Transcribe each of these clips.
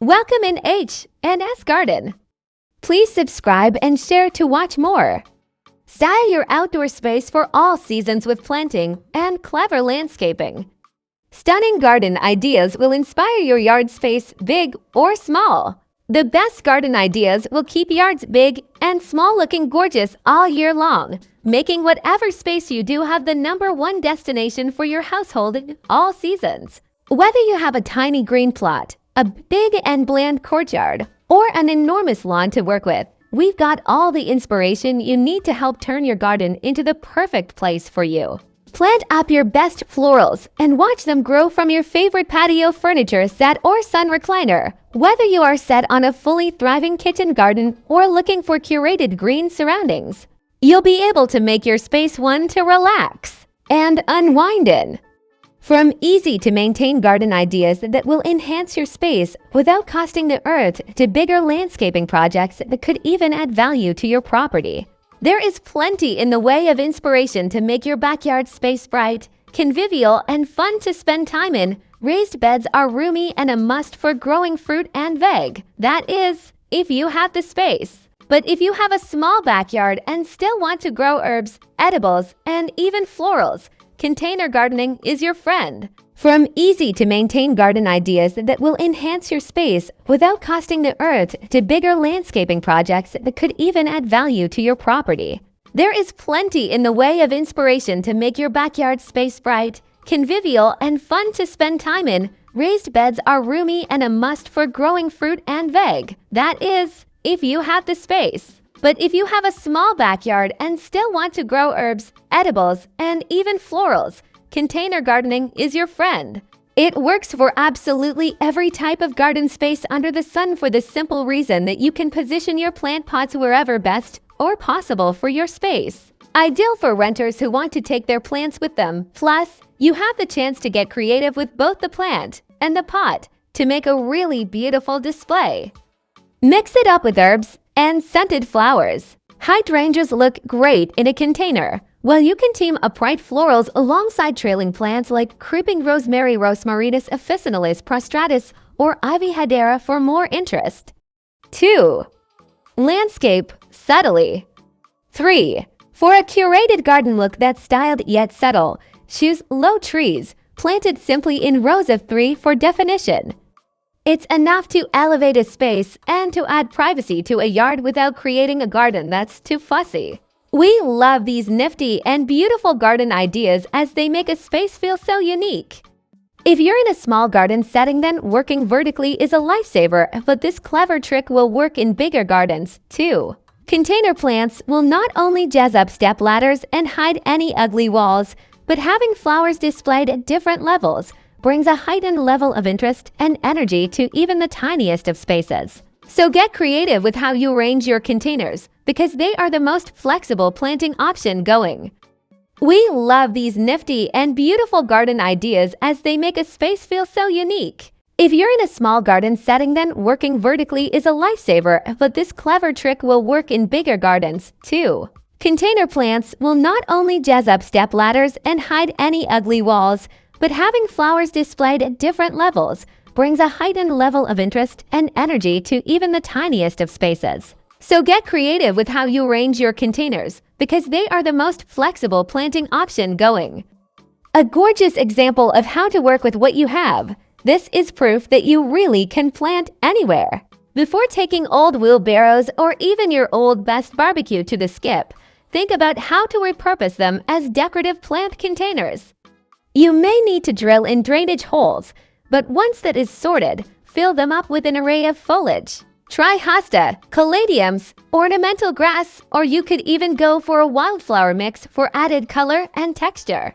Welcome in H&S Garden. Please subscribe and share to watch more. Style your outdoor space for all seasons with planting and clever landscaping. Stunning garden ideas will inspire your yard space, big or small. The best garden ideas will keep yards big and small looking gorgeous all year long, making whatever space you do have the #1 destination for your household in all seasons. Whether you have a tiny green plot, a big and bland courtyard, or an enormous lawn to work with, we've got all the inspiration you need to help turn your garden into the perfect place for you. Plant up your best florals and watch them grow from your favorite patio furniture set or sun recliner. Whether you are set on a fully thriving kitchen garden or looking for curated green surroundings, you'll be able to make your space one to relax and unwind in. From easy-to-maintain garden ideas that will enhance your space without costing the earth to bigger landscaping projects that could even add value to your property, there is plenty in the way of inspiration to make your backyard space bright, convivial, and fun to spend time in. Raised beds are roomy and a must for growing fruit and veg. That is, if you have the space. But if you have a small backyard and still want to grow herbs, edibles, and even florals, container gardening is your friend. From easy-to-maintain garden ideas that will enhance your space without costing the earth to bigger landscaping projects that could even add value to your property, there is plenty in the way of inspiration to make your backyard space bright, convivial, and fun to spend time in. Raised beds are roomy and a must for growing fruit and veg. That is, if you have the space. But if you have a small backyard and still want to grow herbs, edibles, and even florals, container gardening is your friend. It works for absolutely every type of garden space under the sun for the simple reason that you can position your plant pots wherever best or possible for your space. Ideal for renters who want to take their plants with them. Plus, you have the chance to get creative with both the plant and the pot to make a really beautiful display. Mix it up with herbs and scented flowers. Hydrangeas look great in a container, while you can team up bright florals alongside trailing plants like creeping rosemary, Rosmarinus officinalis prostratus, or ivy hedera for more interest. 2. Landscape subtly. 3. For a curated garden look that's styled yet subtle, choose low trees, planted simply in rows of 3 for definition. It's enough to elevate a space and to add privacy to a yard without creating a garden that's too fussy. We love these nifty and beautiful garden ideas as they make a space feel so unique. If you're in a small garden setting, then working vertically is a lifesaver, but this clever trick will work in bigger gardens too. Container plants will not only jazz up step ladders and hide any ugly walls, but having flowers displayed at different levels brings a heightened level of interest and energy to even the tiniest of spaces. So get creative with how you arrange your containers, because they are the most flexible planting option going. We love these nifty and beautiful garden ideas as they make a space feel so unique. If you're in a small garden setting, then working vertically is a lifesaver, but this clever trick will work in bigger gardens too. Container plants will not only jazz up step ladders and hide any ugly walls, but having flowers displayed at different levels brings a heightened level of interest and energy to even the tiniest of spaces. So get creative with how you arrange your containers, because they are the most flexible planting option going. A gorgeous example of how to work with what you have. This is proof that you really can plant anywhere. Before taking old wheelbarrows or even your old best barbecue to the skip, think about how to repurpose them as decorative plant containers. You may need to drill in drainage holes, but once that is sorted, fill them up with an array of foliage. Try hosta, caladiums, ornamental grass, or you could even go for a wildflower mix for added color and texture.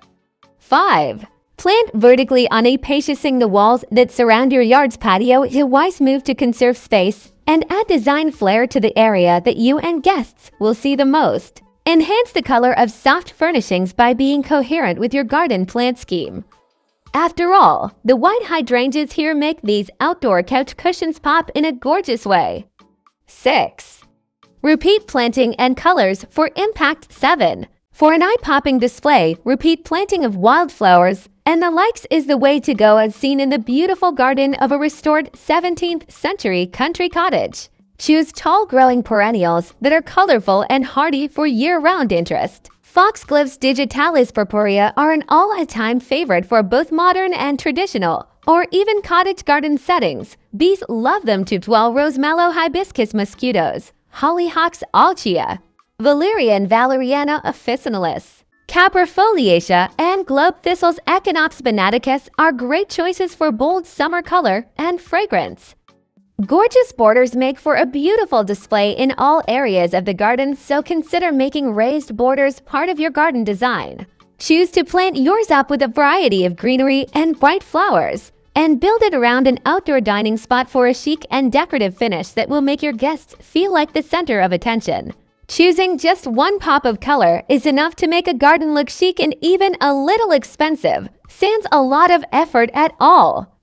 5. Plant vertically on spacing the walls that surround your yard's patio is a wise move to conserve space and add design flair to the area that you and guests will see the most. Enhance the color of soft furnishings by being coherent with your garden plant scheme. After all, the white hydrangeas here make these outdoor couch cushions pop in a gorgeous way. 6. Repeat planting and colors for impact. 7. For an eye-popping display, repeat planting of wildflowers, And the likes is the way to go as seen in the beautiful garden of a restored 17th century country cottage. Choose tall growing perennials that are colorful and hardy for year-round interest. Foxglove's digitalis purpurea are an all-time favorite for both modern and traditional, or even cottage garden settings. Bees love them to dwell rosemallow hibiscus mosquitoes, hollyhocks alchia, valerian valeriana officinalis, caprifoliaceae, and globe thistles Echinops banaticus are great choices for bold summer color and fragrance. Gorgeous borders make for a beautiful display in all areas of the garden, so consider making raised borders part of your garden design. Choose to plant yours up with a variety of greenery and bright flowers, and build it around an outdoor dining spot for a chic and decorative finish that will make your guests feel like the center of attention. Choosing just one pop of color is enough to make a garden look chic and even a little expensive, sans a lot of effort at all.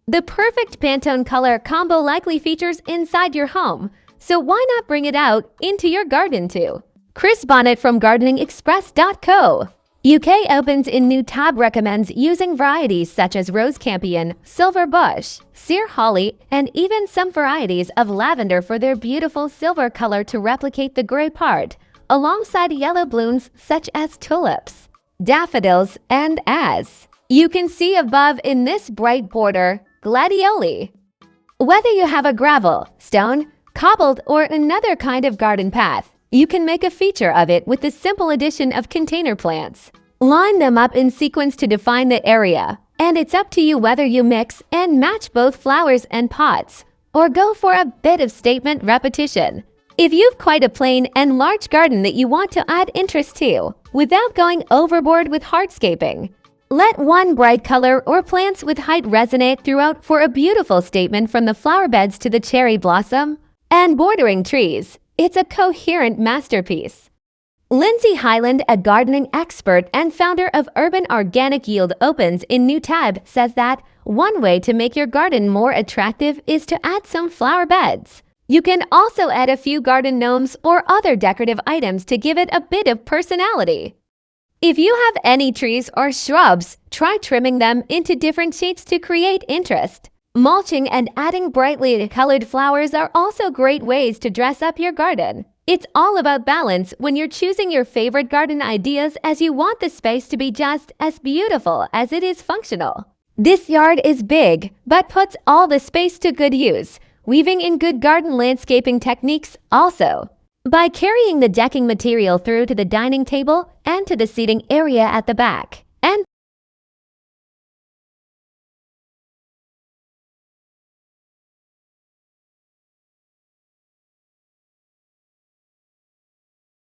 The perfect Pantone color combo likely features inside your home, so why not bring it out into your garden too? Chris Bonnet from GardeningExpress.co. UK opens in new tab recommends using varieties such as rose campion, silver bush, sere holly, and even some varieties of lavender for their beautiful silver color to replicate the gray part, alongside yellow blooms such as tulips, daffodils, and as you can see above in this bright border, gladioli. Whether you have a gravel, stone, cobbled, or another kind of garden path, you can make a feature of it with the simple addition of container plants. Line them up in sequence to define the area, and it's up to you whether you mix and match both flowers and pots, or go for a bit of statement repetition. If you've quite a plain and large garden that you want to add interest to, without going overboard with hardscaping, let one bright color or plants with height resonate throughout for a beautiful statement from the flower beds to the cherry blossom and bordering trees. It's a coherent masterpiece. Lindsay Highland, a gardening expert and founder of Urban Organic Yield Opens in new tab, says that one way to make your garden more attractive is to add some flower beds. You can also add a few garden gnomes or other decorative items to give it a bit of personality. If you have any trees or shrubs, try trimming them into different shapes to create interest. Mulching and adding brightly colored flowers are also great ways to dress up your garden. It's all about balance when you're choosing your favorite garden ideas, as you want the space to be just as beautiful as it is functional. This yard is big, but puts all the space to good use, weaving in good garden landscaping techniques also. By carrying the decking material through to the dining table and to the seating area at the back, and